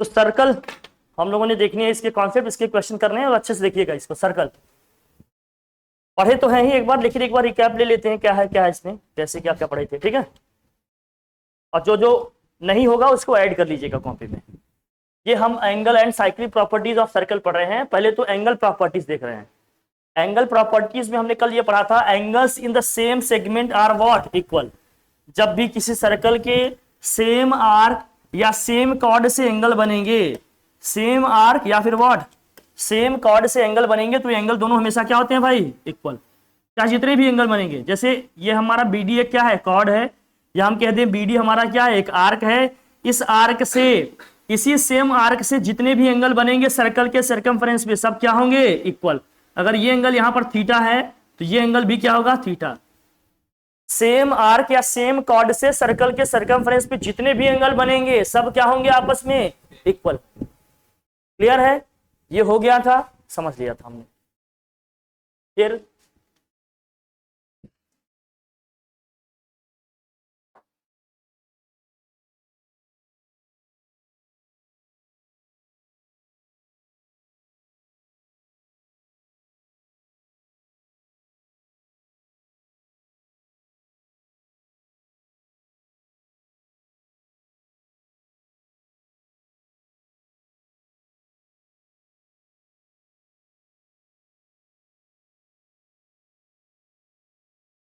तो सर्कल हम लोगों ने देखनी है, इसके कॉन्सेप्ट, इसके क्वेश्चन करने हैं और अच्छे से देखिएगा इसको। सर्कल पढ़े तो हैं ही एक बार, लेकिन एक बार रिकैप ले लेते हैं क्या है इसमें, कैसे क्या क्या पढ़े थे, ठीक है। और जो जो नहीं होगा उसको ऐड कर लीजिएगा कॉपी में। ये हम angle and cyclic properties of circle पढ़ रहे हैं। पहले तो एंगल प्रॉपर्टीज देख रहे हैं। एंगल प्रॉपर्टीज में हमने कल ये पढ़ा था, angles in the same segment are what equal. जब भी किसी सर्कल के सेम आर्क या सेम कॉर्ड से एंगल बनेंगे, सेम आर्क या फिर व्हाट सेम कॉर्ड से एंगल बनेंगे, तो एंगल दोनों हमेशा क्या होते हैं भाई, इक्वल। क्या जितने भी एंगल बनेंगे, जैसे ये हमारा बीडी एक क्या है, कॉर्ड है, या हम कहते हैं बीडी हमारा क्या है, एक आर्क है। इस आर्क से, इसी सेम आर्क से जितने भी एंगल बनेंगे सर्कल के सर्कमफ्रेंस पे, सब क्या होंगे, इक्वल। अगर ये एंगल यहां पर थीटा है तो ये एंगल भी क्या होगा, थीटा। सेम आर्क या सेम कॉर्ड से सर्कल के सर्कमफ्रेंस पे जितने भी एंगल बनेंगे सब क्या होंगे, आपस में इक्वल। क्लियर है, ये हो गया था, समझ लिया था हमने। फिर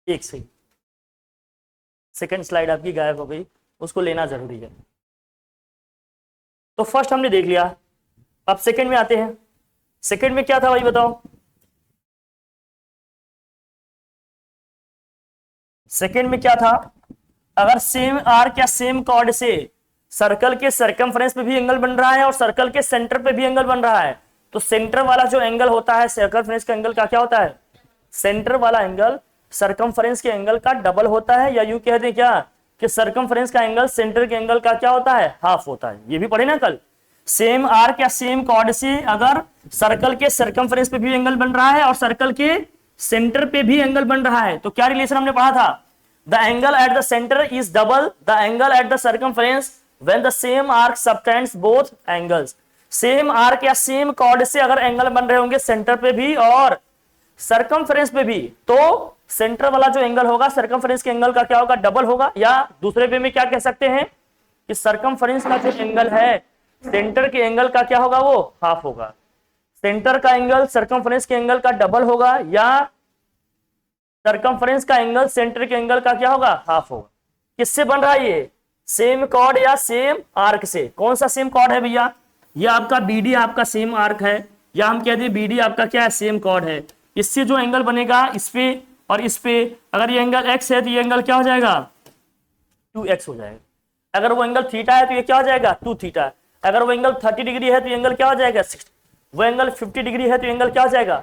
एक सेकंड स्लाइड आपकी गायब हो गई, उसको लेना जरूरी है। तो फर्स्ट हमने देख लिया, अब सेकंड में आते हैं। सेकंड में क्या था भाई बताओ, सेकंड में क्या था, अगर सेम आर्क या सेम कॉर्ड से सर्कल के सर्कमफ्रेंस पे भी एंगल बन रहा है और सर्कल के सेंटर पे भी एंगल बन रहा है, तो सेंटर वाला जो एंगल होता है सर्कमफ्रेंस का एंगल का क्या होता है, सेंटर वाला एंगल सर्कमफ्रेंस के एंगल का डबल होता है, या यूं कह दें क्या कि सर्कमफ्रेंस का एंगल सेंटर के एंगल का क्या होता है, हाफ होता है। ये भी पढ़े ना कल। सेम आर्क या सेम कॉर्ड से अगर सर्कल के सर्कमफ्रेंस पे भी एंगल बन रहा है और सर्कल के सेंटर पे भी एंगल बन रहा है, तो क्या रिलेशन हमने पढ़ा था, the angle at the centre is double the angle at the circumference when the same arc subtends both angles. Same arc या सेम कॉर्ड से अगर एंगल बन रहे होंगे सेंटर पे भी और सर्कमफ्रेंस पे भी, तो सेंटर वाला जो एंगल होगा सर्कमफ्रेंस के एंगल का क्या होगा, डबल होगा। या दूसरे वे में क्या कह सकते हैं कि सर्कमफ्रेंस का जो एंगल है सेंटर के एंगल का क्या होगा, वो हाफ होगा। सेंटर का एंगल सर्कमफ्रेंस के एंगल का डबल होगा, या सर्कमफ्रेंस का एंगल सेंटर के एंगल का क्या होगा, हाफ होगा। किससे बन रहा है ये, सेम कॉर्ड या सेम आर्क से। कौन सा सेम कॉर्ड है भैया, ये आपका बीडी आपका सेम आर्क है, या हम कहते हैं बीडी आपका क्या है, सेम कॉर्ड है। इससे जो एंगल बनेगा इस पे और इस पे, अगर ये एंगल x है तो ये एंगल क्या हो जाएगा, 2x हो जाएगा। अगर वो एंगल थीटा है तो ये क्या हो जाएगा, 2 थीटा। अगर वो एंगल 30 डिग्री है तो ये एंगल क्या हो जाएगा, 60। वो एंगल 50 डिग्री है तो एंगल क्या हो जाएगा।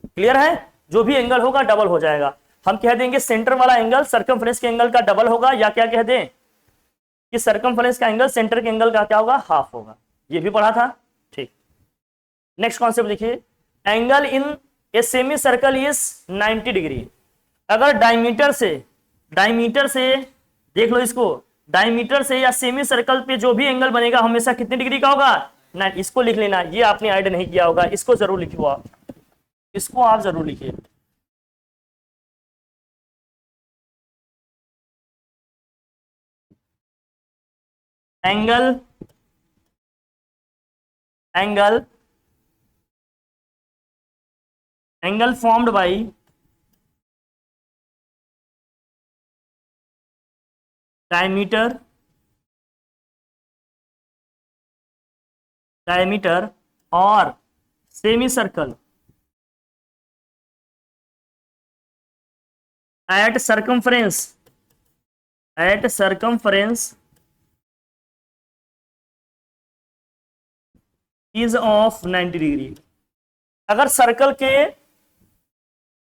क्लियर है, जो भी एंगल होगा डबल हो जाएगा। हम कह देंगे सेंटर वाला एंगल सर्कमफ्रेंस के एंगल का डबल होगा, या क्या कह दें कि सर्कमफ्रेंस का एंगल सेंटर के एंगल का क्या होगा, हाफ होगा। ये भी पढ़ा था, ठीक। नेक्स्ट कॉन्सेप्ट देखिए, angle in a semi circle is 90 degree. अगर डायमीटर से देख लो इसको, डायमीटर से या सेमी सर्कल पे जो भी एंगल बनेगा हमेशा कितने डिग्री का होगा, 9। इसको लिख लेना, ये आपने ऐड नहीं किया होगा, इसको जरूर लिखो आप, इसको आप जरूर लिखिए। एंगल formed by diameter और semicircle at circumference is of 90 degree. अगर सर्कल के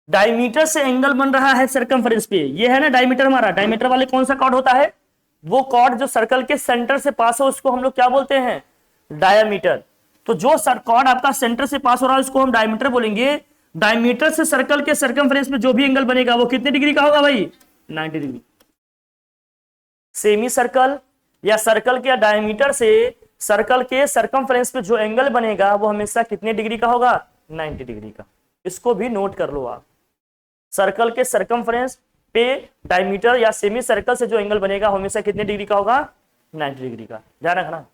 डायमीटर से एंगल बन रहा है सर्कमफ्रेंस पे, ये है ना डायमीटर हमारा, डायमीटर वाले कौन सा कॉर्ड होता है, वो कॉर्ड जो सर्कल के सेंटर से पास हो उसको हम लोग क्या बोलते हैं, डायमीटर। तो जो कॉर्ड आपका सेंटर से पास हो रहा है उसको हम डायमीटर बोलेंगे। डायमीटर से सर्कल के सर्कमफ्रेंस में जो भी एंगल बनेगा वो कितने डिग्री का होगा भाई, 90 डिग्री। सेमी सर्कल या सर्कल के डायमीटर से सर्कल के सरकमफ्रेंस पे जो एंगल बनेगा वो हमेशा कितने डिग्री का होगा? 90 डिग्री का। इसको भी नोट कर लो आप। सर्कल के सरकमफ्रेंस पे डायमीटर या सेमी सर्कल से जो एंगल बनेगा हमेशा कितने डिग्री का होगा? 90 डिग्री का। ध्यान रखना,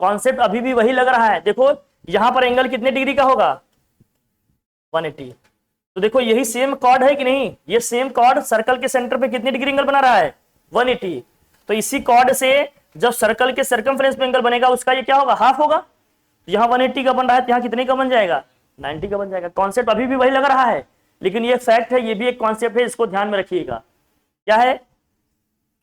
कॉन्सेप्ट अभी भी वही लग रहा है। देखो यहां पर एंगल कितने डिग्री का होगा? 180। तो देखो यही सेम कॉर्ड है कि नहीं? ये सेम कॉर्ड सर्कल के सेंटर पे कितने डिग्री एंगल बना रहा है? 180। तो इसी कॉर्ड से जब सर्कल के सरकमफ्रेंस पे एंगल बनेगा उसका ये क्या होगा? हाफ होगा। यहाँ 180 का बन रहा है तो यहाँ कितने का बन जाएगा? 90 का बन जाएगा। कॉन्सेप्ट अभी भी वही लग रहा है, लेकिन ये फैक्ट है, ये भी एक कॉन्सेप्ट है, इसको ध्यान में रखिएगा। क्या है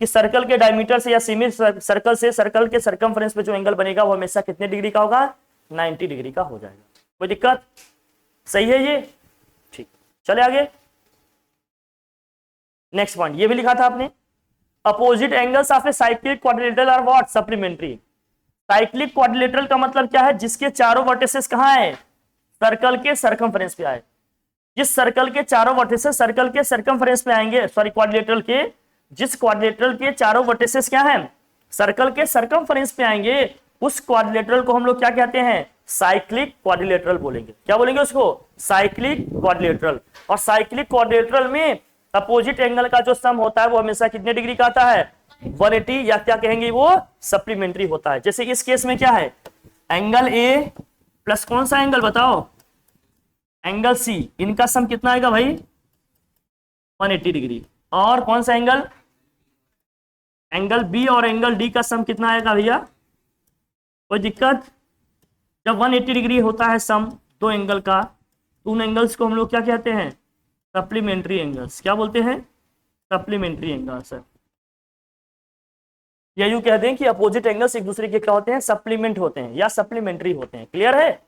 कि सर्कल के डायमीटर से या सेमी सर्कल से सर्कल के सरकमफ्रेंस पे जो एंगल बनेगा वो हमेशा कितने डिग्री का होगा? 90 डिग्री का हो जाएगा। कोई दिक्कत? सही है ये? ठीक, चले आगे। नेक्स्ट पॉइंट ये भी लिखा था आपने, opposite angles of a cyclic quadrilateral are what? Supplementary. Cyclic quadrilateral का मतलब क्या है? जिसके चारों वर्टिसेस कहां है? सर्कल के सरकमफ्रेंस पे आए। जिस सर्कल के चारों वर्टिसेस सर्कल के सरकमफ्रेंस पे आएंगे, सॉरी क्वाड्रिलेटरल के, जिस क्वाड्रिलेटरल के चारों वर्टिसेस क्या है? सर्कल के सरकमफ्रेंस पे आएंगे, उस क्वाड्रिलेटरल को हम लोग क्या कहते हैं? साइक्लिक क्वाड्रिलेटरल बोलेंगे। क्या बोलेंगे उसको? Cyclic quadrilateral. और साइक्लिक क्वाड्रिलेटरल में अपोजिट एंगल का जो सम होता है वो हमेशा कितने डिग्री का आता है? 180, या क्या कहेंगे वो? सप्लीमेंट्री होता है। जैसे इस केस में क्या है? एंगल ए प्लस कौन सा एंगल बताओ? एंगल सी, इनका सम कितना आएगा भाई? 180 डिग्री। और कौन सा एंगल? एंगल बी और एंगल डी का सम कितना आएगा भैया? कोई दिक्कत? जब 180 डिग्री होता है सम दो एंगल का, तो उन एंगल्स को हम लोग क्या कहते हैं? Supplementary angles. क्या बोलते हैं? Supplementary angles. या यूं कह दें कि अपोजिट एंगल्स एक दूसरे के क्या होते हैं? सप्लीमेंट होते हैं या सप्लीमेंट्री होते हैं। क्लियर है?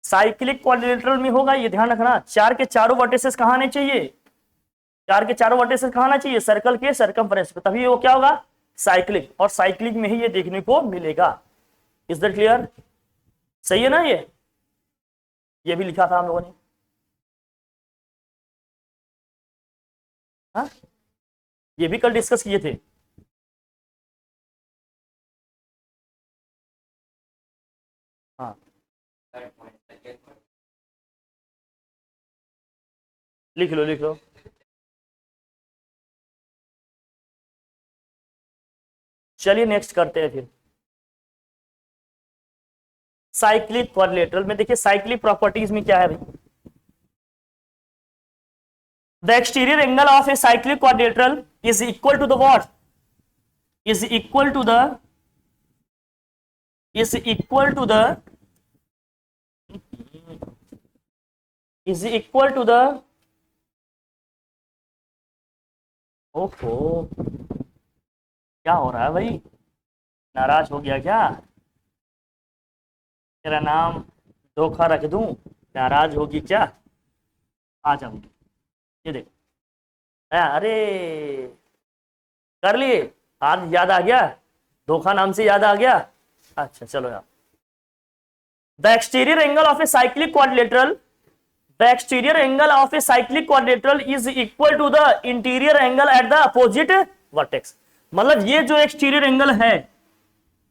साइक्लिक क्वाड्रिलेटरल में होगा, ये ध्यान रखना, चार के चारों वर्टिसेस कहां आने चाहिए? चार के चारों वर्टिसेस कहां आना चाहिए? सर्कल के सरकमफ्रेंस पे, तभी वो क्या होगा? साइक्लिक। और साइक्लिक में ही ये देखने को मिलेगा। Is that clear? सही है ना? ये भी लिखा था हम लोगों ने। हाँ, ये भी कल डिस्कस किए थे। हाँ, लिख लो लिख लो। चलिए नेक्स्ट करते हैं फिर। साइक्लिक क्वाड्रिलेटरल में देखिए साइक्लिक प्रॉपर्टीज में क्या है भाई? The exterior angle of a cyclic quadrilateral is equal to the what? Is equal to the is equal to the is equal to the ओहो, क्या हो रहा है भाई? नाराज हो गया क्या? तेरा नाम धोखा रख दूं? नाराज होगी क्या? आ जाऊंगी। ये देख, अरे कर लिए, आज याद आ गया? धोखा नाम से याद आ गया? अच्छा चलो यार। The exterior angle of a cyclic quadrilateral, the exterior angle of a cyclic quadrilateral is equal to the interior angle at the opposite vertex. मतलब ये जो एक्सटीरियर एंगल है,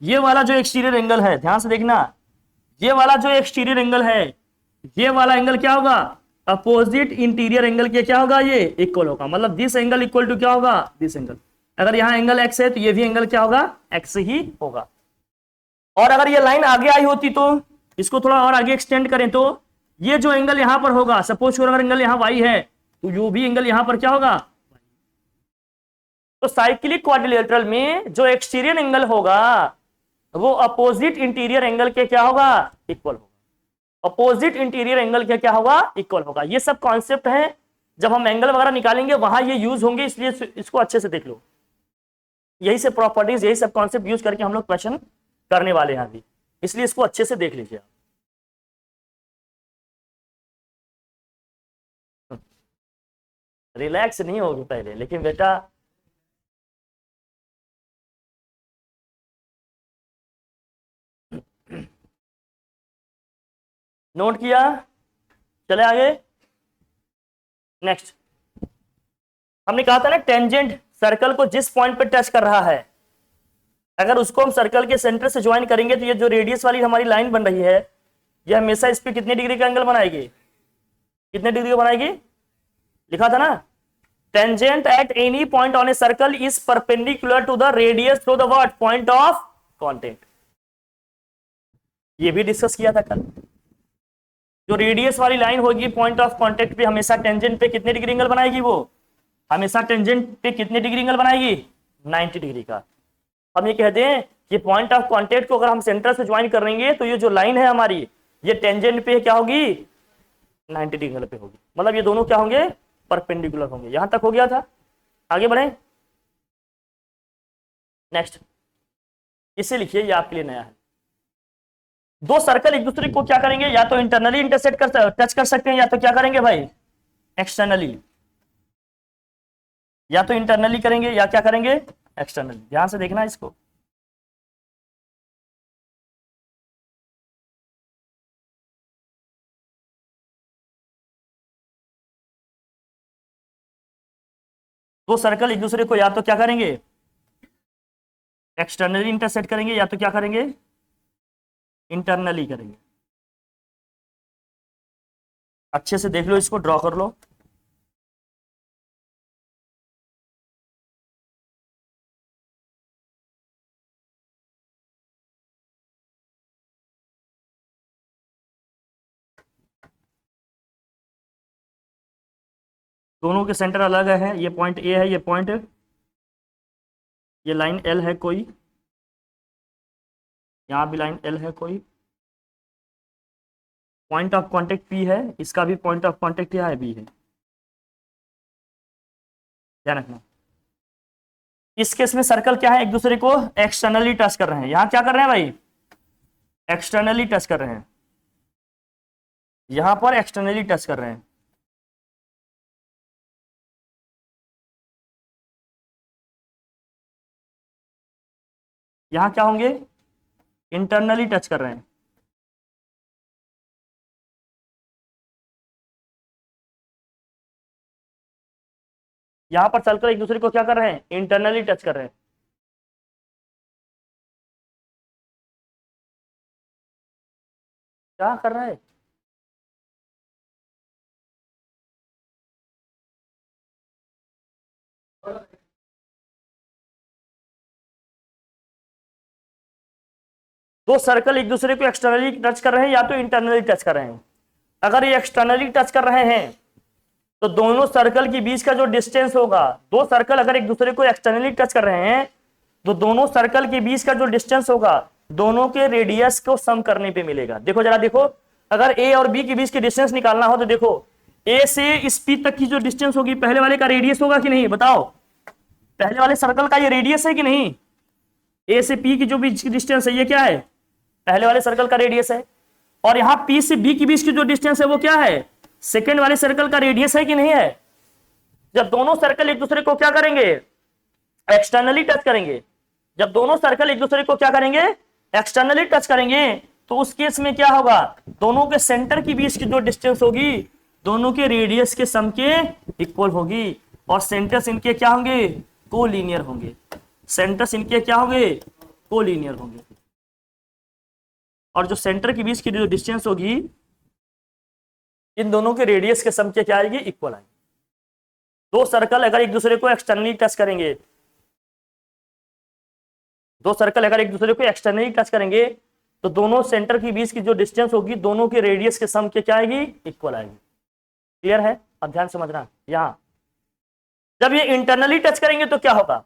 ये वाला जो एक्सटीरियर एंगल है, ध्यान से देखना, ये वाला जो एक्सटीरियर एंगल है, ये वाला एंगल क्या होगा? अपोजिट इंटीरियर एंगल के क्या होगा? ये इक्वल होगा। मतलब दिस एंगल इक्वल टू क्या होगा? This angle. अगर यहां एंगल एक्स है तो ये भी एंगल क्या होगा? एक्स ही होगा। और अगर ये लाइन आगे आई होती तो इसको थोड़ा और आगे एक्सटेंड करें तो ये जो एंगल यहां पर होगा, सपोज अगर एंगल यहां वाई है तो यो भी एंगल यहां पर क्या होगा? तो साइक्लिक क्वाड्रिलेटरल में जो एक्सटीरियर एंगल होगा वो अपोजिट इंटीरियर एंगल के क्या होगा? इक्वल होगा। अपोजिट इंटीरियर एंगल के क्या होगा? इक्वल होगा। ये सब कॉन्सेप्ट है, जब हम एंगल वगैरह निकालेंगे वहां ये यूज होंगे, इसलिए इसको अच्छे से देख लो। यही सब प्रॉपर्टीज, यही सब कॉन्सेप्ट यूज करके हम लोग क्वेश्चन करने वाले हैं अभी, इसलिए इसको अच्छे से देख लीजिए। रिलैक्स नहीं होगी पहले, लेकिन बेटा नोट किया? चले आगे। नेक्स्ट हमने कहा था ना, टेंजेंट सर्कल को जिस पॉइंट पे टच कर रहा है अगर उसको हम सर्कल के सेंटर से ज्वाइन करेंगे तो ये जो रेडियस वाली हमारी लाइन बन रही है ये हमेशा इस पे कितने डिग्री का एंगल बनाएगी, कितने डिग्री का बनाएगी, लिखा था ना, tangent at any point on a circle is perpendicular to the radius through the what, point of contact. ये भी डिस्कस किया था कल। जो रेडियस वाली लाइन होगी पॉइंट ऑफ कांटेक्ट पे हमेशा टेंजेंट पे कितने डिग्री एंगल बनाएगी, वो हमेशा टेंजेंट पे कितने डिग्री एंगल बनाएगी, 90 डिग्री का। हम ये कहते हैं कि पॉइंट ऑफ कांटेक्ट को अगर हम सेंटर से ज्वाइन करेंगे तो ये जो लाइन है हमारी ये टेंजेंट पे क्या होगी, 90 डिग्री एंगल पे होगी, मतलब ये दोनों क्या होंगे, परपेंडिकुलर होंगे। यहां तक हो गया था, आगे बढ़े। नेक्स्ट इसे लिखिए, ये आपके लिए नया है। दो सर्कल एक दूसरे को क्या करेंगे, या तो इंटरनली इंटरसेक्ट कर टच कर सकते हैं, या तो क्या करेंगे भाई, एक्सटर्नली, या तो इंटरनली करेंगे या क्या करेंगे, एक्सटर्नली। ध्यान से देखना इसको। दो सर्कल एक दूसरे को या तो क्या करेंगे, एक्सटर्नली इंटरसेक्ट करेंगे, या तो क्या करेंगे, इंटरनली करेंगे। अच्छे से देख लो इसको, ड्रॉ कर लो। दोनों के सेंटर अलग है, ये पॉइंट ए है, ये पॉइंट, ये लाइन एल है कोई, यहां भी लाइन एल है कोई, पॉइंट ऑफ कांटेक्ट पी है, इसका भी पॉइंट ऑफ कांटेक्ट यहाँ है बी है। ध्यान रखना इस केस में सर्कल क्या है, एक दूसरे को एक्सटर्नली टच कर रहे हैं। यहां क्या कर रहे हैं भाई, एक्सटर्नली टच कर रहे हैं, यहां पर एक्सटर्नली टच कर रहे हैं। यहां क्या होंगे, इंटरनली टच कर रहे हैं। यहां पर सर्कल एक दूसरे को क्या कर रहे हैं, इंटरनली टच कर रहे हैं। क्या कर रहा है, दो सर्कल एक दूसरे को एक्सटर्नली टच कर रहे हैं या तो इंटरनली टच कर रहे हैं। अगर ये एक्सटर्नली टच कर रहे हैं तो दोनों सर्कल के बीच का जो डिस्टेंस होगा, दो सर्कल अगर एक दूसरे को एक्सटर्नली टच कर रहे हैं तो दोनों सर्कल के बीच का जो डिस्टेंस होगा दोनों के रेडियस को सम करने पे मिलेगा। देखो जरा देखो, अगर ए और बी के बीच के डिस्टेंस निकालना हो तो देखो ए से इस पी तक की जो डिस्टेंस होगी पहले वाले का रेडियस होगा कि नहीं, बताओ, पहले वाले सर्कल का ये रेडियस है कि नहीं, ए से पी की जो बीच की डिस्टेंस है ये क्या है, पहले वाले सर्कल का रेडियस है। और यहां पी से बी के बीच की जो डिस्टेंस है वो क्या है, सेकेंड वाले सर्कल का रेडियस है कि नहीं है। जब दोनों सर्कल एक दूसरे को क्या करेंगे, एक्सटर्नली टच करेंगे, जब दोनों सर्कल एक दूसरे को क्या करेंगे, एक्सटर्नली टच करेंगे, तो उस केस में क्या होगा, दोनों के सेंटर के बीच की जो डिस्टेंस होगी दोनों के रेडियस के सम के इक्वल होगी। और सेंटर्स इनके क्या होंगे, कोलीनियर होंगे, सेंटर्स इनके क्या होंगे, कोलीनियर होंगे। और जो सेंटर के बीच की जो डिस्टेंस होगी इन दोनों के रेडियस के सम के क्या आएगी, इक्वल आएगी। दो सर्कल अगर एक दूसरे को एक्सटर्नली टच करेंगे, दो सर्कल अगर एक दूसरे को एक्सटर्नली टच करेंगे तो दोनों सेंटर के बीच की जो डिस्टेंस होगी दोनों के रेडियस के सम के क्या आएगी, इक्वल आएगी। क्लियर है, अब ध्यान समझना। यहां जब ये इंटरनली टच करेंगे तो क्या होगा,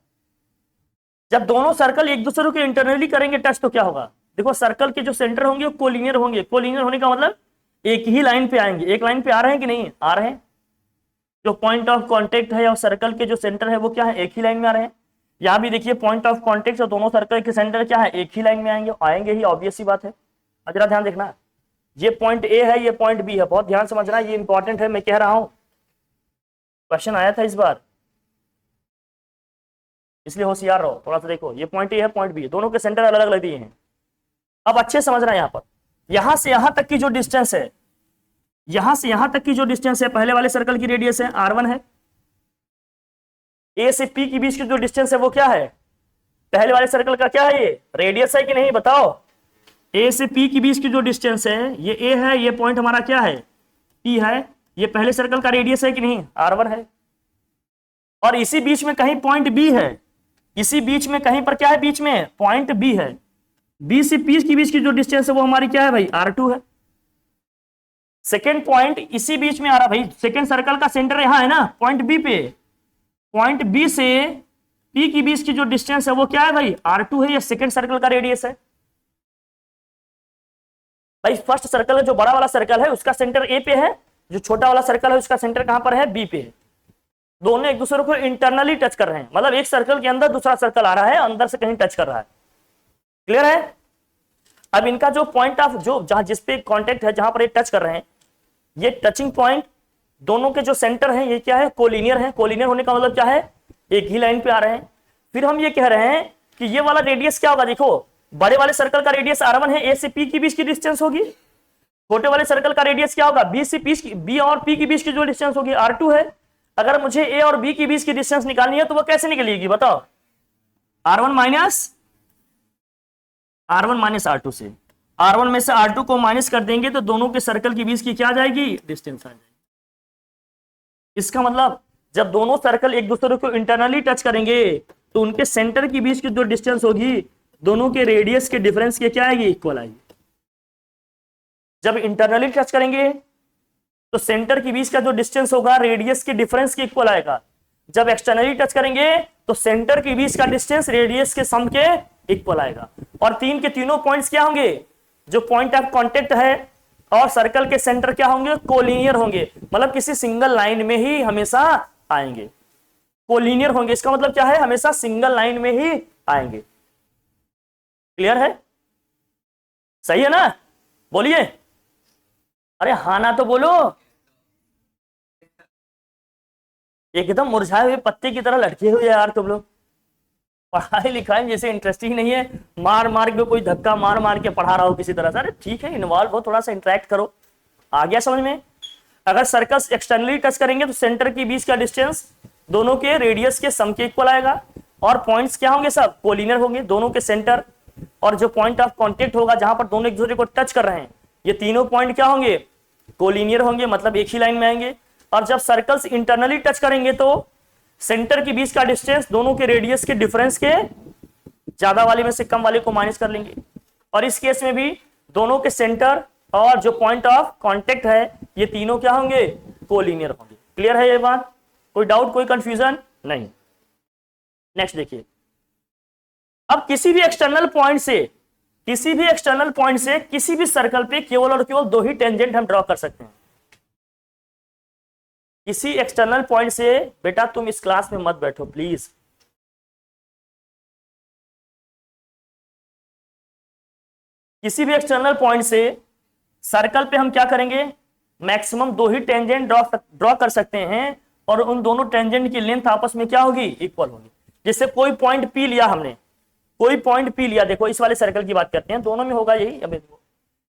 जब दोनों सर्कल एक दूसरे को इंटरनली करेंगे टच तो क्या होगा, देखो सर्कल के जो सेंटर होंगे वो कोलिनियर होंगे। कोलिनियर होने का मतलब एक ही लाइन पे आएंगे, एक लाइन पे आ रहे हैं कि नहीं आ रहे हैं। जो पॉइंट ऑफ कांटेक्ट है और सर्कल के जो सेंटर है वो क्या है, एक ही लाइन में आ रहे हैं। यहां भी देखिए पॉइंट ऑफ कांटेक्ट और दोनों सर्कल के सेंटर क्या है, एक ही लाइन में आएंगे, आएंगे ही, ऑब्वियस सी बात है। जरा ध्यान देखना, ये पॉइंट ए है, ये पॉइंट बी है, बहुत ध्यान समझना, ये इंपॉर्टेंट है, मैं कह रहा हूं क्वेश्चन आया था इस बार, इसलिए होशियार रहो थोड़ा सा। देखो ये पॉइंट ए है, पॉइंट बी है, दोनों के सेंटर अलग अलग दिए हैं। अब अच्छे समझना, यहां पर यहां से यहां तक की जो डिस्टेंस है, यहां से यहां तक की जो डिस्टेंस है पहले वाले सर्कल की रेडियस है r1 है। ए से पी के बीच की जो डिस्टेंस है वो क्या है, पहले वाले सर्कल का क्या है, ये रेडियस है कि नहीं बताओ। ए से पी के बीच की जो डिस्टेंस है ये ए है, ये पॉइंट हमारा क्या है पी है, ये पहले सर्कल का रेडियस है कि नहीं r1 है। और इसी बीच में कहीं पॉइंट बी है, इसी बीच में कहीं पर क्या है, बीच में पॉइंट बी है। बी से पी के बीच की जो डिस्टेंस है वो हमारी क्या है भाई r2 है। सेकेंड पॉइंट इसी बीच में आ रहा भाई, सेकेंड सर्कल का सेंटर यहां है ना पॉइंट बी पे, पॉइंट बी से पी के बीच की जो डिस्टेंस है वो क्या है भाई r2 है, ये सेकेंड सर्कल का रेडियस है। भाई फर्स्ट सर्कल जो बड़ा वाला सर्कल है उसका सेंटर ए पे है, जो छोटा वाला सर्कल है उसका सेंटर कहां पर है बी पे है। दोनों एक दूसरे को इंटरनली टच कर रहे हैं, मतलब एक सर्कल के अंदर दूसरा सर्कल आ रहा है, अंदर से कहीं टच कर रहा है। क्लियर है। अब इनका जो पॉइंट ऑफ जो जहां जिस पे कांटेक्ट है, जहां पर ये टच कर रहे हैं, ये टचिंग पॉइंट दोनों के जो सेंटर हैं ये क्या है कोलिनियर है। कोलिनियर होने का मतलब क्या है, एक ही लाइन पे आ रहे हैं। फिर हम ये कह रहे हैं कि ये वाला रेडियस क्या होगा, देखो बड़े वाले सर्कल का रेडियस r1 है, ए से पी के बीच की डिस्टेंस होगी। छोटे वाले सर्कल का रेडियस क्या होगा, बी और पी के बीच की जो डिस्टेंस होगी r2 है। अगर मुझे ए और बी के बीच की डिस्टेंस निकालनी है तो वो कैसे निकलेगी बताओ, r1 माइनस r2 से। r1 में से r2 को माइनस कर देंगे तो दोनों के सर्कल के बीच की क्या आ जाएगी, डिस्टेंस आ जाएगी। इसका मतलब जब दोनों सर्कल एक दूसरे को इंटरनली टच करेंगे तो उनके सेंटर के बीच की जो डिस्टेंस होगी दोनों के रेडियस के डिफरेंस के क्या आएगी, इक्वल आएगी। जब इंटरनली टच करेंगे तो सेंटर के बीच का जो डिस्टेंस होगा रेडियस के डिफरेंस के इक्वल आएगा। जब एक्सटर्नली टच करेंगे तो सेंटर के बीच का डिस्टेंस रेडियस के सम के इक्वल आएगा। और तीन के तीनों पॉइंट्स क्या होंगे, जो पॉइंट ऑफ कांटेक्ट है और सर्कल के सेंटर क्या होंगे, कोलिनियर होंगे, मतलब किसी सिंगल लाइन में ही हमेशा आएंगे, कोलिनियर होंगे। इसका मतलब क्या है, हमेशा सिंगल लाइन में ही आएंगे। क्लियर है, सही है ना, बोलिए, अरे हाँ ना तो बोलो। एकदम मुरझाए हुए पत्ते की तरह लटके हुए यार तुम लोग, पढ़ाई लिखाई में जैसे इंटरेस्ट ही नहीं है, मार मार के कोई धक्का मार मार के पढ़ा रहा हो किसी तरह से। अरे ठीक है, इन्वॉल्व हो, थोड़ा सा इंटरेक्ट करो। आ गया समझ में। अगर सर्कल्स एक्सटर्नली टच करेंगे तो सेंटर के बीच का डिस्टेंस दोनों के रेडियस के सम के इक्वल आएगा। और पॉइंट्स क्या होंगे, सब कोलिनियर होंगे, दोनों के सेंटर और जो पॉइंट ऑफ कांटेक्ट होगा जहां पर दोनों एक दूसरे को टच कर रहे हैं, ये तीनों पॉइंट क्या होंगे, कोलिनियर होंगे, मतलब एक ही लाइन में आएंगे। और जब सर्कल्स इंटरनली टच करेंगे तो सेंटर के बीच का डिस्टेंस दोनों के रेडियस के डिफरेंस के ज्यादा वाले में से कम वाले को माइनस कर लेंगे। और इस केस में भी दोनों के सेंटर और जो पॉइंट ऑफ कांटेक्ट है ये तीनों क्या होंगे, कोलिनियर होंगे। क्लियर है ये बात, कोई डाउट कोई कंफ्यूजन नहीं। नेक्स्ट देखिए, अब किसी भी एक्सटर्नल पॉइंट से किसी भी सर्कल पे केवल और केवल दो ही टेंजेंट हम ड्रॉ कर सकते हैं। किसी एक्सटर्नल पॉइंट से, बेटा तुम इस क्लास में मत बैठो प्लीज, किसी भी एक्सटर्नल पॉइंट से सर्कल पे हम क्या करेंगे, मैक्सिमम दो ही टेंजेंट ड्रॉ कर सकते हैं और उन दोनों टेंजेंट की लेंथ आपस में क्या होगी, इक्वल होगी। जैसे कोई पॉइंट पी लिया हमने, कोई पॉइंट पी लिया, देखो इस वाले सर्कल की बात करते हैं, दोनों में होगा यही। अब देखो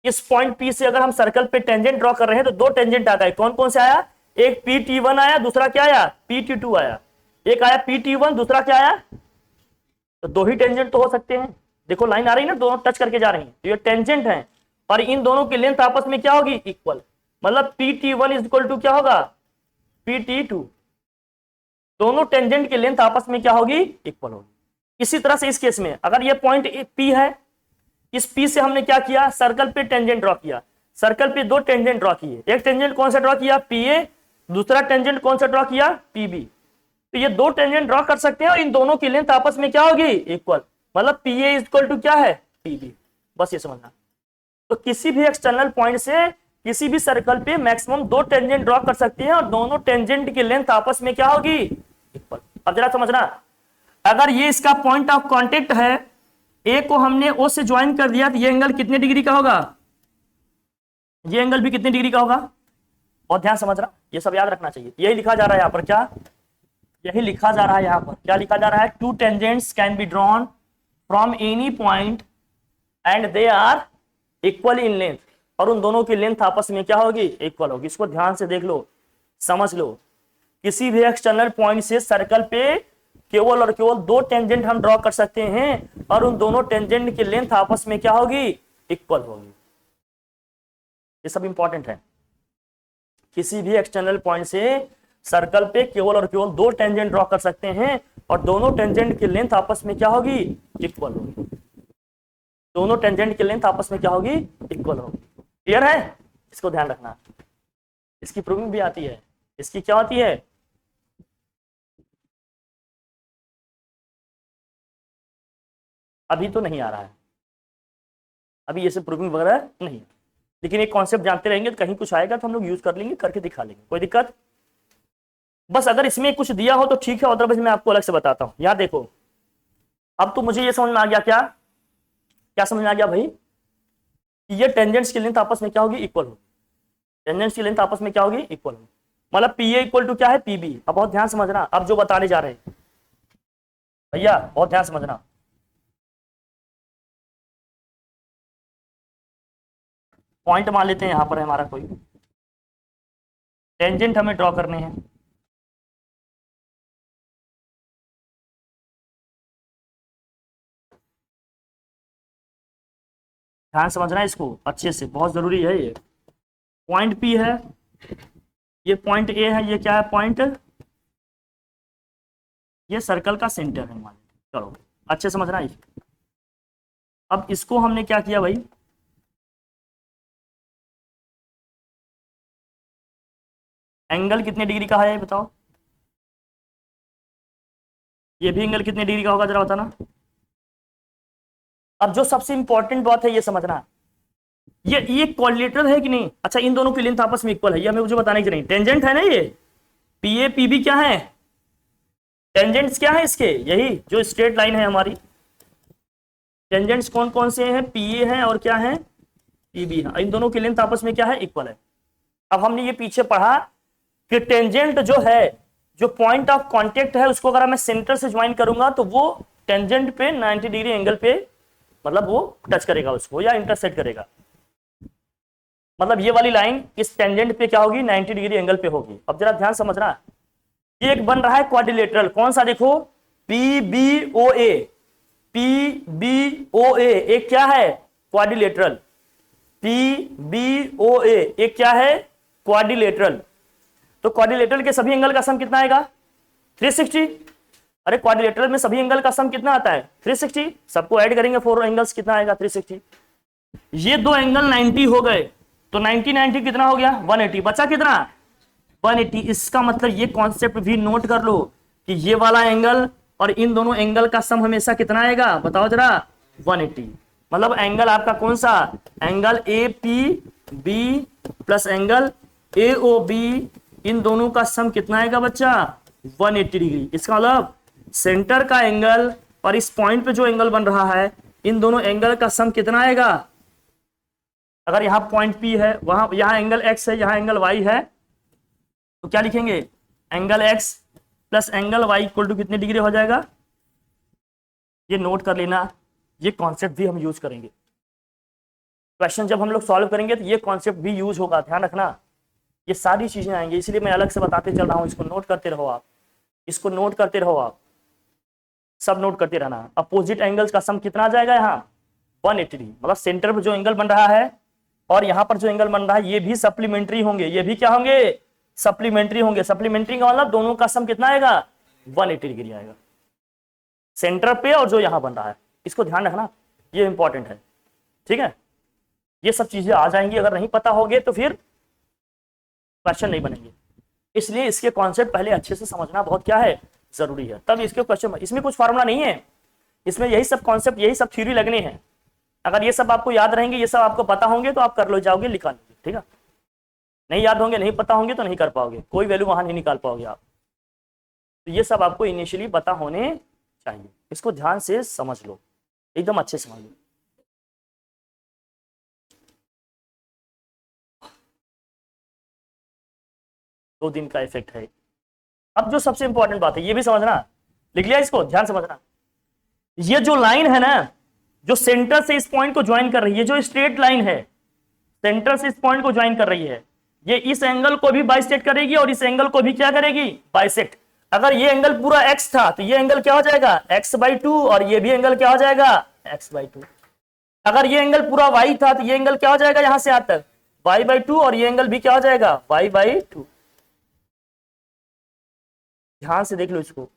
इस पॉइंट पी से अगर हम सर्कल पे टेंजेंट ड्रॉ कर रहे हैं तो दो टेंजेंट आ गए, कौन कौन से आया, एक PT1 आया, दूसरा क्या आया, PT2 आया। एक आया PT1, दूसरा क्या आया, तो दो ही टेंजेंट तो हो सकते हैं। देखो लाइन आ रही है ना, दोनों टच करके जा रही है, तो ये टेंजेंट है और इन दोनों की लेंथ आपस में क्या होगी, इक्वल। मतलब PT1 इज इक्वल टू क्या होगा, PT2। दोनों टेंजेंट की लेंथ आपस में क्या होगी, इक्वल होगी। इसी तरह से इस केस में अगर ये पॉइंट P है, इस P से हमने क्या किया, सर्कल पे टेंजेंट ड्रॉ किया, सर्कल पे दो टेंजेंट ड्रॉ किए। एक टेंजेंट कौन सा ड्रॉ किया, PA, दूसरा टेंजेंट कौन सा ड्रॉ किया, PB। तो ये दो टेंजेंट ड्रॉ कर सकते हैं और इन दोनों की लेंथ आपस में क्या होगी, इक्वल। मतलब PA इज इक्वल टू क्या है, PB। बस ये समझना। तो किसी भी एक्सटर्नल पॉइंट से किसी भी सर्कल पे मैक्सिमम दो टेंजेंट ड्रॉ कर सकते हैं और दोनों टेंजेंट की लेंथ आपस में क्या होगी, इक्वल। अब जरा समझना, अगर ये इसका पॉइंट ऑफ कांटेक्ट है, ए को हमने ओ से ज्वाइन कर दिया तो ये एंगल कितने डिग्री का होगा, ये एंगल भी कितने डिग्री का होगा। बहुत ध्यान समझना, ये सब याद रखना चाहिए। यही लिखा जा रहा है यहाँ पर, क्या यही लिखा जा रहा है यहाँ पर, क्या लिखा जा रहा है, two tangents can be drawn from any point and they are equal in length. और उन दोनों की लेंथ आपस में क्या होगी, इक्वल होगी। इसको ध्यान से देख लो, समझ लो। किसी भी एक्सटर्नल पॉइंट से सर्कल पे केवल और केवल दो टेंजेंट हम ड्रॉ कर सकते हैं और उन दोनों टेंजेंट की लेंथ आपस में क्या होगी, इक्वल होगी। ये सब इंपॉर्टेंट है। किसी भी एक्सटर्नल पॉइंट से सर्कल पे केवल और केवल दो टेंजेंट ड्रॉ कर सकते हैं और दोनों टेंजेंट की लेंथ आपस में क्या होगी, इक्वल होगी। दोनों टेंजेंट की लेंथ आपस में क्या होगी, इक्वल होगी। क्लियर है? इसको ध्यान रखना। इसकी प्रूविंग भी आती है। इसकी क्या होती है, अभी तो नहीं आ रहा है, अभी ये सब प्रूविंग वगैरह नहीं, लेकिन एक कॉन्सेप्ट जानते रहेंगे तो कहीं कुछ आएगा तो हम लोग यूज कर लेंगे, करके दिखा लेंगे, कोई दिक्कत। बस अगर इसमें कुछ दिया हो तो ठीक है, अदरवाइज मैं आपको अलग से बताता हूं। यार देखो, अब तो मुझे ये समझ में आ गया, क्या क्या समझ में आ गया भाई, ये टेंजेंट्स की लेंथ आपस में क्या होगी, इक्वल होगी। टेंजेंट्स की लेंथ आपस में क्या होगी, इक्वल होगी। मतलब पी ए इक्वल टू क्या है, पीबी। अब बहुत ध्यान समझना, अब जो बताने जा रहे हैं भैया, बहुत ध्यान समझना। पॉइंट मान लेते हैं, यहां पर हमारा कोई टेंजेंट हमें ड्रॉ करने हैं। ध्यान समझना इसको अच्छे से, बहुत जरूरी है ये। पॉइंट पी है, ये पॉइंट ए है, ये क्या है, पॉइंट, ये सर्कल का सेंटर है मान। चलो अच्छे समझना है। अब इसको हमने क्या किया भाई, एंगल कितने डिग्री का है ये बताओ, ये भी एंगल कितने डिग्री का होगा जरा बताना। अब जो सबसे इंपॉर्टेंट बात है ये समझना, ये कोऑर्डिनेटर है कि नहीं। अच्छा, इन दोनों की लेंथ आपस में इक्वल है, ये हमें मुझे बताने की नहीं। टेंजेंट है ना ये, पी ए पी बी क्या है, टेंजेंट्स क्या है इसके, यही जो स्ट्रेट लाइन है हमारी। टेंजेंट्स कौन कौन से हैं, पी ए है और क्या है, पी बी है। इन दोनों की लेंथ आपस में क्या है, इक्वल है। अब हमने ये पीछे पढ़ा कि टेंजेंट जो है, जो पॉइंट ऑफ कांटेक्ट है, उसको अगर मैं सेंटर से ज्वाइन करूंगा तो वो टेंजेंट पे 90 डिग्री एंगल पे, मतलब वो टच करेगा उसको या इंटरसेक्ट करेगा। मतलब ये वाली लाइन इस टेंजेंट पे क्या होगी, 90 डिग्री एंगल पे होगी। अब जरा ध्यान समझना, ये एक बन रहा है क्वाड्रिलेटरल, कौन सा, देखो पी बी ओ ए, पी बी ओ ए एक क्या है, क्वाड्रिलेटरल। पी बी ओ ए एक क्या है, क्वाड्रिलेटरल। तो क्वाड्रिलेटरल के सभी एंगल का सम कितना आएगा, 360। अरे क्वाड्रिलेटरल में सभी एंगल का सम कितना आता है, 360। सबको ऐड करेंगे, 4 एंगल्स कितना आएगा, 360। ये दो एंगल 90 हो गए, तो 90 90 कितना हो गया, 180। बचा कितना, 180। इसका मतलब ये कॉन्सेप्ट भी नोट कर लो कि ये वाला एंगल और इन दोनों एंगल का सम हमेशा कितना आएगा, बताओ जरा, 180। मतलब एंगल आपका कौन सा, angle A P B plus angle A O B, इन दोनों का सम कितना आएगा बच्चा, 180 डिग्री। इसका मतलब सेंटर का एंगल और इस पॉइंट पे जो एंगल बन रहा है, इन दोनों एंगल का सम कितना आएगा। अगर यहां पॉइंट पी है, वहां यहां एंगल एक्स है, यहां एंगल वाई है, तो क्या लिखेंगे, angle X plus angle Y equal to कितने डिग्री हो जाएगा। ये नोट कर लेना, ये कॉन्सेप्ट भी हम यूज करेंगे। क्वेश्चन जब हम लोग सॉल्व करेंगे तो ये कॉन्सेप्ट भी यूज होगा, ध्यान रखना। ये सारी चीजें आएंगी, इसलिए मैं अलग से बताते चल रहा हूं। इसको नोट करते रहो आप, इसको नोट करते रहो आप, सब नोट करते रहना। अपोजिट एंगल्स का सम कितना आ जाएगा यहाँ, 180 डिग्री। मतलब सेंटर पर जो एंगल बन रहा है और यहाँ पर जो एंगल बन रहा है, ये भी सप्लीमेंट्री होंगे, ये भी क्या होंगे, सप्लीमेंट्री होंगे। सप्लीमेंट्री का मतलब दोनों का सम कितना आएगा, 180 डिग्री आएगा, सेंटर पे और जो यहां बन रहा है। इसको ध्यान रखना, ये इंपॉर्टेंट है, ठीक है। ये सब चीजें आ जाएंगी, अगर नहीं पता होगे तो फिर क्वेश्चन नहीं बनेंगे। इसलिए इसके कॉन्सेप्ट पहले अच्छे से समझना बहुत क्या है, जरूरी है, तब इसके क्वेश्चन। इसमें कुछ फार्मूला नहीं है, इसमें यही सब कॉन्सेप्ट, यही सब थ्योरी लगने हैं। अगर ये सब आपको याद रहेंगे, ये सब आपको पता होंगे तो आप कर लो जाओगे, लिखा लोगे, ठीक है। नहीं याद होंगे, नहीं पता होंगे तो नहीं कर पाओगे, कोई वैल्यू वहां नहीं निकाल पाओगे आप। तो ये सब आपको इनिशियली पता होने चाहिए। इसको ध्यान से समझ लो, एकदम अच्छे से समझ लो। दो दिन का इफेक्ट है। अब जो सबसे इंपॉर्टेंट बात है, ये भी समझना, लिख लिया इसको, ध्यान समझना। ये जो लाइन है ना, जो सेंटर से इस पॉइंट को ज्वाइन कर रही है, जो स्ट्रेट लाइन है, सेंटर से इस पॉइंट को ज्वाइन कर रही है, ये इस एंगल को भी बाइसेक्ट करेगी और इस एंगल को भी क्या करेगी, बाइसेक्ट। अगर ये एंगल पूरा x था तो ये एंगल क्या हो जाएगा x/2 और ये भी एंगल क्या हो जाएगा x/2। अगर ये एंगल पूरा y था तो ये एंगल क्या हो जाएगा यहां से यहां तक y/2 और ये एंगल भी क्या हो जाएगा y/2। ध्यान से देख लो इसको,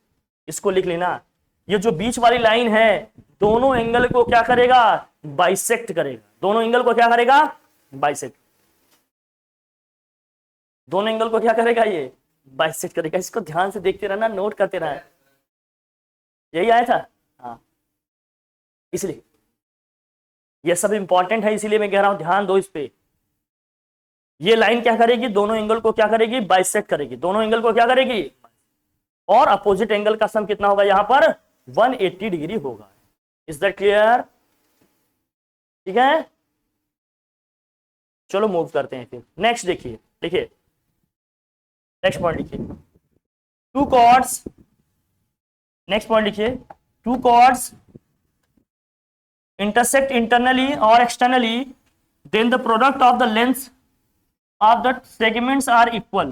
इसको लिख लेना। ये जो बीच वाली लाइन है दोनों एंगल को क्या करेगा बाइसेक्ट करेगा, दोनों एंगल को क्या करेगा बाइसेक्ट, दोनों एंगल को क्या करेगा ये बाइसेक्ट करेगा। इसको ध्यान से देखते रहना, नोट करते रहना। यही आया था हाँ, इसलिए ये सब इंपॉर्टेंट है, इसीलिए मैं कह रहा हूं ध्यान दो इस पे। ये लाइन क्या करेगी दोनों एंगल को क्या करेगी बाइसेक्ट करेगी, दोनों एंगल को क्या करेगी, और अपोजिट एंगल का सम कितना होगा यहां पर 180 डिग्री होगा। Is that clear? ठीक है, चलो मूव करते हैं फिर नेक्स्ट। देखिए देखिए नेक्स्ट पॉइंट लिखिए, टू कॉर्ड्स, नेक्स्ट पॉइंट लिखिए, two chords intersect internally or externally, then the product of the lengths of the segments are equal।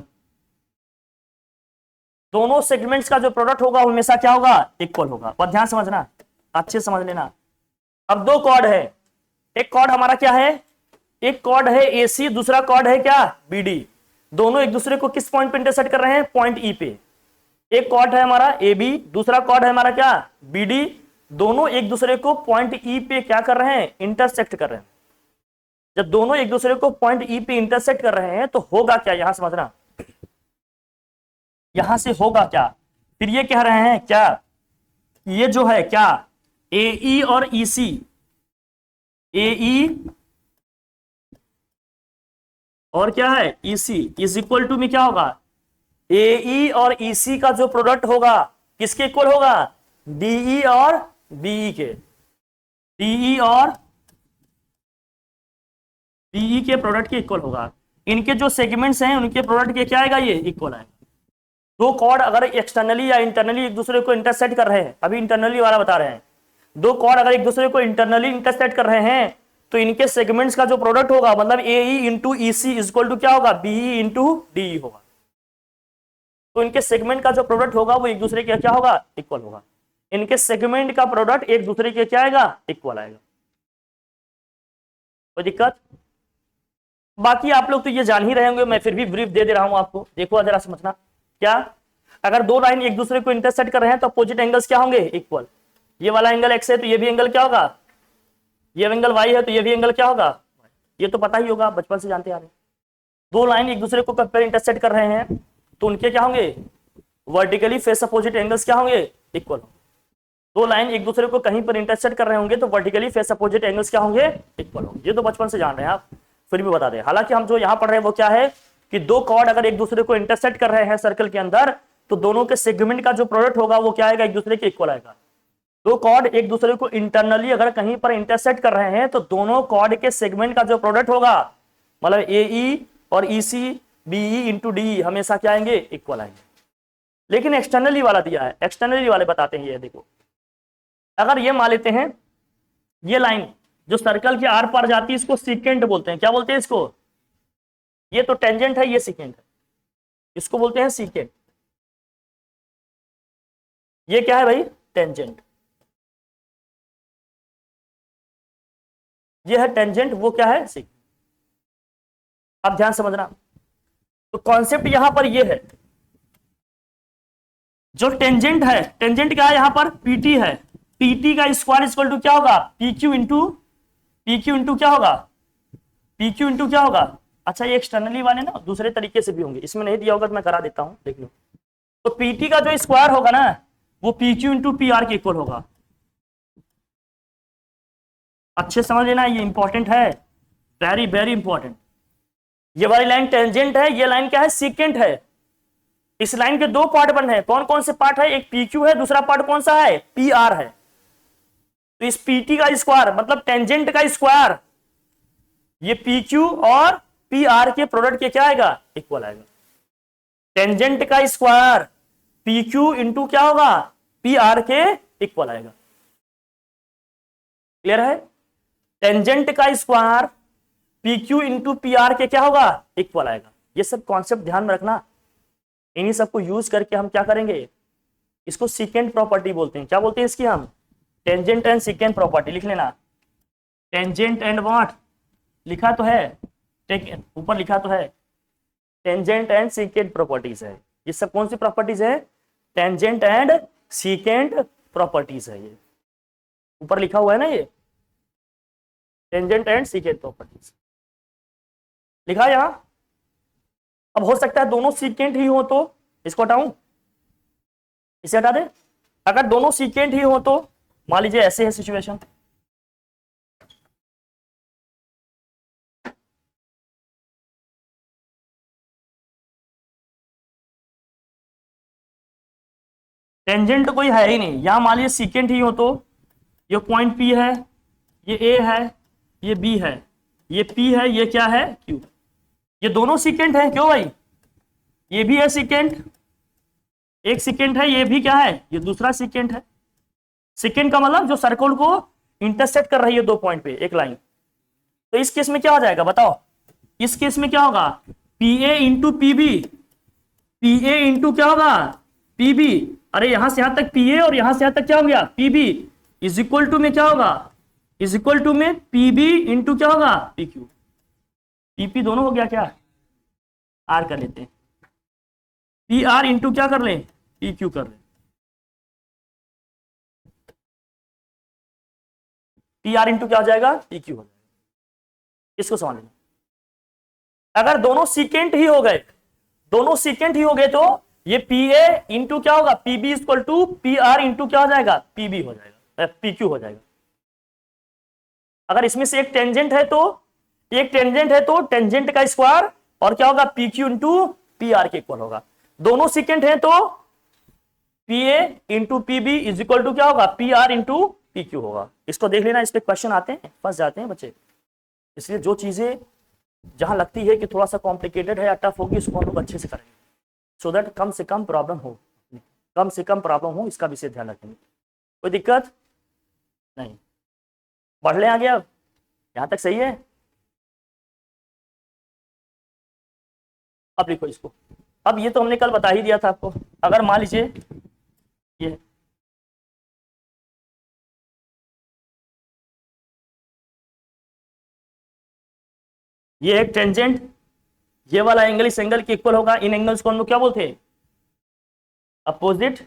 दोनों सेगमेंट्स का जो प्रोडक्ट होगा हमेशा क्या होगा इक्वल होगा। और ध्यान समझना, अच्छे समझ लेना। अब दो कॉर्ड है, एक कॉर्ड हमारा क्या है, एक कॉर्ड है AC, दूसरा कॉर्ड है क्या BD। दोनों एक दूसरे को किस पॉइंट पे इंटरसेक्ट कर रहे हैं पॉइंट E पे। एक कॉर्ड है हमारा AB, दूसरा कॉर्ड है हमारा क्या BD। दोनों एक दूसरे को पॉइंट E पे क्या कर रहे हैं इंटरसेक्ट कर रहे हैं। जब दोनों एक दूसरे को पॉइंट E पे इंटरसेक्ट कर रहे हैं तो होगा क्या, यहां समझना, यहां से होगा क्या, फिर ये कह रहे हैं क्या, ये जो है क्या AE और EC, AE और क्या है EC इज इक्वल टू में क्या होगा AE और EC का जो प्रोडक्ट होगा किसके इक्वल होगा DE और BE के, DE और BE के प्रोडक्ट के इक्वल होगा। इनके जो सेगमेंट्स हैं उनके प्रोडक्ट के क्या आएगा ये इक्वल आएगा। दो कॉर्ड अगर एक्सटर्नली या इंटरनली एक दूसरे को इंटरसेक्ट कर रहे हैं, अभी इंटरनली वाला बता रहे हैं, दो कॉर्ड अगर एक दूसरे को इंटरनली इंटरसेक्ट कर रहे हैं तो इनके सेगमेंट्स का जो प्रोडक्ट होगा मतलब AE into EC is equal to क्या होगा BE इंटू DE होगा। तो इनके सेगमेंट का जो प्रोडक्ट होगा वो एक दूसरे के क्या होगा इक्वल होगा। इनके सेगमेंट का प्रोडक्ट एक दूसरे के क्या आएगा इक्वल आएगा। कोई दिक्कत? बाकी आप लोग तो ये जान ही रहे होंगे, मैं फिर भी ब्रीफ दे रहा हूं आपको। देखो जरा समझना, क्या अगर दो लाइन एक दूसरे को इंटरसेक्ट कर रहे हैं तो अपोजिट एंगल्स क्या होंगे इक्वल। ये वाला एंगल x है तो ये भी एंगल क्या होगा, ये एंगल y है तो ये भी एंगल क्या होगा, ये तो पता ही होगा, बचपन से जानते आ रहे हैं। दो लाइन एक दूसरे को कंपेयर इंटरसेक्ट कर रहे हैं तो उनके क्या होंगे वर्टिकली फेस अपोजिट एंगल्स क्या होंगे इक्वल होंगे। दो लाइन एक दूसरे को कहीं पर इंटरसेक्ट कर रहे होंगे तो वर्टिकली फेस अपोजिट एंगल्स क्या होंगे इक्वल होंगे। ये तो बचपन से जान रहे हैं आप, फिर भी बता दें। हालांकि हम जो यहां पढ़ रहे हैं वो क्या है कि दो कॉर्ड अगर एक दूसरे को इंटरसेक्ट कर रहे हैं सर्कल के अंदर तो दोनों के सेगमेंट का जो प्रोडक्ट होगा वो क्या आएगा एक दूसरे के इक्वल आएगा। दो कॉर्ड एक दूसरे को इंटरनली अगर कहीं पर इंटरसेक्ट कर रहे हैं तो दोनों कॉर्ड के सेगमेंट का जो प्रोडक्ट होगा मतलब AE और EC BE इंटू DE हमेशा क्या आएंगे इक्वल आएंगे। लेकिन एक्सटर्नली वाला दिया है, एक्सटर्नली वाले बताते हैं। ये देखो अगर ये मान लेते हैं ये लाइन जो सर्कल के आर पार जाती है इसको सीकेंट बोलते हैं। क्या बोलते हैं इसको, ये तो टेंजेंट है ये सीकेंट है, इसको बोलते हैं सीकेंट। ये क्या है भाई टेंजेंट, ये है टेंजेंट, वो क्या है सीकेंट। अब ध्यान समझना, तो कॉन्सेप्ट यहां पर ये है जो टेंजेंट है, टेंजेंट क्या है यहां पर PT है, PT का स्क्वायर इक्वल टू क्या होगा PQ इंटू क्या होगा PQ इंटू क्या होगा। अच्छा ये एक्सटर्नली वाले ना दूसरे तरीके से भी होंगे, इसमें नहीं दिया होगा तो मैं करा देता हूं देख लो। तो PT का जो स्क्वायर होगा ना वो PQ इंटू PR के इक्वल होगा। अच्छे समझ लेना, ये इंपॉर्टेंट है, वेरी वेरी इंपॉर्टेंट। ये वाली लाइन टेंजेंट है, ये लाइन क्या है सीकेंट है। इस लाइन के दो पार्ट बने हैं, कौन कौन से पार्ट है, एक PQ है, दूसरा पार्ट कौन सा है PR है। तो इस PT का स्क्वायर मतलब टेंजेंट का स्क्वायर ये PQ और PR के प्रोडक्ट के क्या आएगा इक्वल आएगा। टेंजेंट का स्क्वायर PQ इंटू क्या होगा PR के इक्वल आएगा। क्लियर है, टेंजेंट का स्क्वायर PQ इंटू PR के क्या होगा इक्वल आएगा। ये सब कॉन्सेप्ट ध्यान में रखना। इन्हीं सबको यूज करके हम क्या करेंगे, इसको सीकेंट प्रॉपर्टी बोलते हैं। क्या बोलते हैं इसकी हम, टेंजेंट एंड सीकेंट प्रॉपर्टी। लिख लेना, टेंजेंट एंड व्हाट, लिखा तो है, ऊपर लिखा तो है, टेंजेंट एंड सीकेंट प्रॉपर्टीज है। ये सब कौन सी प्रॉपर्टीज है, टेंजेंट एंड सीकेंट प्रॉपर्टीज है। ये ऊपर लिखा हुआ है ना, ये टेंजेंट एंड सीकेंट प्रॉपर्टीज लिखा है यहां। अब हो सकता है दोनों सीकेंट ही हो तो इसको हटाऊं, इसे हटा दे। अगर दोनों सीकेंट ही हो तो मान लीजिए ऐसे है सिचुएशन, टेंजेंट कोई है ही नहीं, यहां मान लीजिए सीकेंट ही हो तो ये पॉइंट P है, ये A है, ये B है, ये P है, ये क्या है Q। ये दोनों सीकेंट है, क्यों भाई, ये भी है सीकेंट, एक सीकेंट है, ये भी क्या है, ये दूसरा सीकेंट है। सीकेंट का मतलब जो सर्कल को इंटरसेक्ट कर रही है दो पॉइंट पे एक लाइन। तो इस केस में क्या हो जाएगा बताओ, इस केस में क्या होगा, PA into PB, PA into क्या होगा PB। अरे यहां से यहां तक PA और यहां से यहां तक क्या हो गया PB, इज इक्वल टू में क्या होगा, इज इक्वल टू में PB इंटू क्या होगा PQ। PP दोनों हो गया क्या, R कर लेते हैं, PR इंटू क्या कर ले PQ कर ले, PR इंटू क्या हो जाएगा PQ हो जाएगा। इसको समझ लेना, अगर दोनों सीकेंट ही हो गए, दोनों सीकेंट ही हो गए तो ये PA इंटू क्या होगा PB equal to PR into क्या हो जाएगा PB हो जाएगा, PQ हो जाएगा। अगर इसमें से एक टेंजेंट है तो, एक टेंजेंट है तो टेंजेंट का स्क्वायर और क्या होगा PQ इंटू PR के इक्वल होगा। दोनों सीकेंट है तो PA into PB is equal to क्या होगा PR इंटू PQ होगा। इसको देख लेना, इस पे क्वेश्चन आते हैं, फंस जाते हैं बच्चे। इसलिए जो चीजें जहां लगती है कि थोड़ा सा कॉम्प्लिकेटेड है या टफ होगी, उसको हम लोग अच्छे से करेंगे, सो दैट कम से कम प्रॉब्लम हो, कम से कम प्रॉब्लम हो, इसका विशेष ध्यान रखेंगे। कोई दिक्कत नहीं, बढ़ ले आगे। अब यहां तक सही है, अब लिखो इसको। अब ये तो हमने कल बता ही दिया था आपको। अगर मान लीजिए ये एक टेंजेंट, ये वाला एंगल इस एंगल के इक्वल होगा। इन एंगल्स को हम लोग क्या बोलते हैं, अपोजिट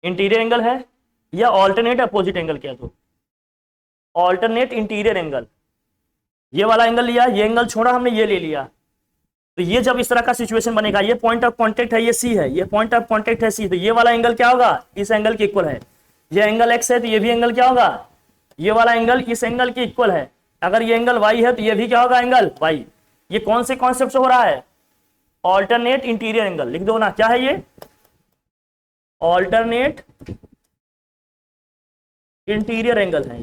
इंटीरियर एंगल है या ऑल्टरनेट अपोजिट एंगल क्या, तो ऑल्टरनेट इंटीरियर एंगल। ये वाला एंगल लिया, ये एंगल छोड़ा हमने, ये ले लिया, तो ये जब इस तरह का सिचुएशन बनेगा, ये पॉइंट ऑफ कांटेक्ट है, ये C है, ये पॉइंट ऑफ कांटेक्ट है C, तो ये वाला एंगल क्या होगा इस एंगल के इक्वल है। ये एंगल X है तो ये भी एंगल क्या होगा, ये वाला एंगल इस एंगल के इक्वल है। अगर ये एंगल Y है तो ये भी क्या होगा एंगल Y। ये कौन से कॉन्सेप्ट से हो रहा है, ऑल्टरनेट इंटीरियर एंगल। लिख दो ना, क्या है ये, ऑल्टरनेट इंटीरियर एंगल है।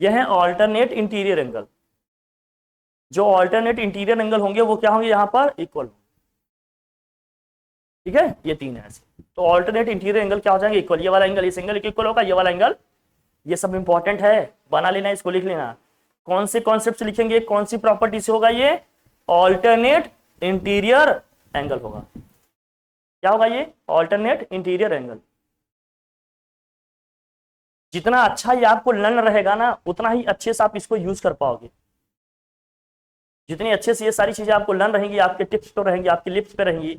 यह है ऑल्टरनेट इंटीरियर एंगल। जो ऑल्टरनेट इंटीरियर एंगल होंगे वो क्या होंगे यहां पर इक्वल, ठीक है, ये तीन है ऐसे। तो ऑल्टरनेट इंटीरियर एंगल क्या हो जाएंगे इक्वल, ये वाला एंगल इस एंगल के इक्वल होगा, ये वाला एंगल, ये सब इंपॉर्टेंट है, बना लेना, इसको लिख लेना। कौन से कॉन्सेप्ट से लिखेंगे, कौन सी प्रॉपर्टी से होगा, ये ऑल्टरनेट इंटीरियर एंगल होगा। क्या होगा ये ऑल्टरनेट इंटीरियर एंगल। जितना अच्छा ये आपको लर्न रहेगा ना, उतना ही अच्छे से आप इसको यूज कर पाओगे। जितनी अच्छे से ये सारी चीजें आपको लर्न रहेंगी, आपके टिप्स पे रहेंगी, आपके लिप्स पे रहेंगी,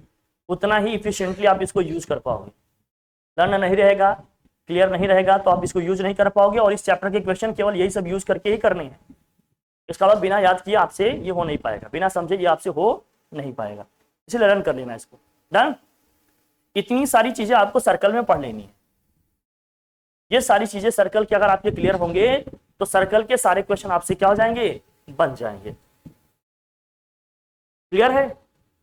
उतना ही इफिशिएंटली आप इसको यूज कर पाओगे। लर्न नहीं रहेगा, क्लियर नहीं रहेगा, तो आप इसको यूज नहीं कर पाओगे। और इस चैप्टर के क्वेश्चन केवल यही सब यूज करके ही करने हैं। इसका बाद बिना याद किए आपसे ये हो नहीं पाएगा, बिना समझे ये आपसे हो नहीं पाएगा, इसलिए लर्न कर लेना इसको। डन। इतनी सारी चीजें आपको सर्कल में पढ़ लेनी है। ये सारी चीजें सर्कल के अगर आपके क्लियर होंगे तो सर्कल के सारे क्वेश्चन आपसे क्या हो जाएंगे, बन जाएंगे। क्लियर है,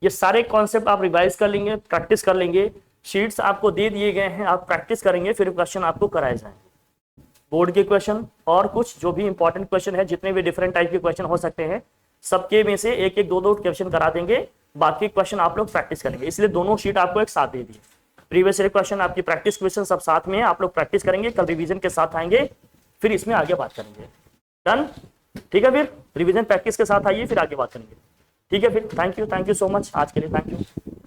ये सारे कॉन्सेप्ट आप रिवाइज कर लेंगे, प्रैक्टिस कर लेंगे। शीट्स आपको दे दिए गए हैं, आप प्रैक्टिस करेंगे, फिर क्वेश्चन आपको कराए जाएंगे। बोर्ड के क्वेश्चन और कुछ जो भी इंपॉर्टेंट क्वेश्चन है, जितने भी डिफरेंट टाइप के क्वेश्चन हो सकते हैं, सबके में से एक एक दो दो क्वेश्चन करा देंगे, बाकी क्वेश्चन आप लोग प्रैक्टिस करेंगे। इसलिए दोनों शीट आपको एक साथ दे दी, प्रीवियस ईयर क्वेश्चन, आपकी प्रैक्टिस क्वेश्चन सब साथ में आप लोग प्रैक्टिस करेंगे। कल रिवीजन के साथ आएंगे, फिर इसमें आगे बात करेंगे। डन। ठीक है, फिर रिवीजन प्रैक्टिस के साथ आइए, फिर आगे बात करेंगे। ठीक है, फिर थैंक यू सो मच आज के लिए, थैंक यू।